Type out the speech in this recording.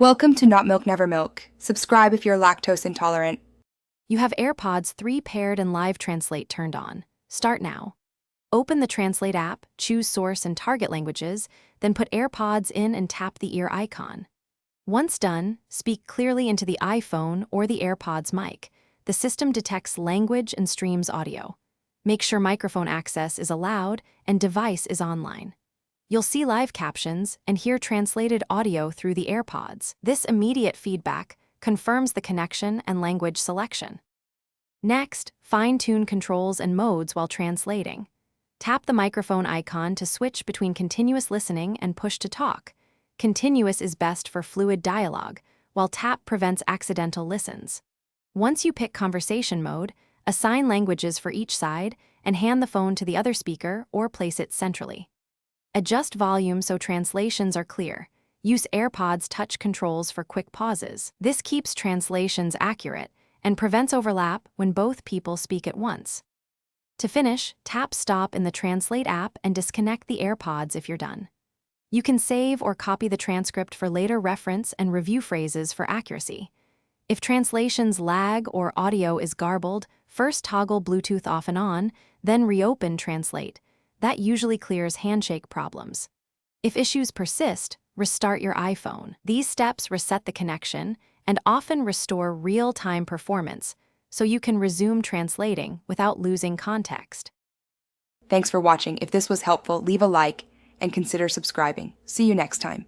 Welcome to Not Milk Never Milk. Subscribe if you're lactose intolerant. You have AirPods 3 paired and live translate turned on. Start now. Open the Translate app, choose source and target languages, then put AirPods in and tap the ear icon. Once done, speak clearly into the iPhone or the AirPods mic. The system detects language and streams audio. Make sure microphone access is allowed and device is online. You'll see live captions and hear translated audio through the AirPods. This immediate feedback confirms the connection and language selection. Next, fine-tune controls and modes while translating. Tap the microphone icon to switch between continuous listening and push to talk. Continuous is best for fluid dialogue, while tap prevents accidental listens. Once you pick conversation mode, assign languages for each side and hand the phone to the other speaker or place it centrally. Adjust volume so translations are clear. Use AirPods touch controls for quick pauses. This keeps translations accurate and prevents overlap when both people speak at once. To finish, tap Stop in the Translate app and disconnect the AirPods if you're done. You can save or copy the transcript for later reference and review phrases for accuracy. If translations lag or audio is garbled, first toggle Bluetooth off and on, then reopen Translate. That usually clears handshake problems. If issues persist, restart your iPhone. These steps reset the connection and often restore real-time performance, so you can resume translating without losing context. Thanks for watching. If this was helpful, leave a like and consider subscribing. See you next time.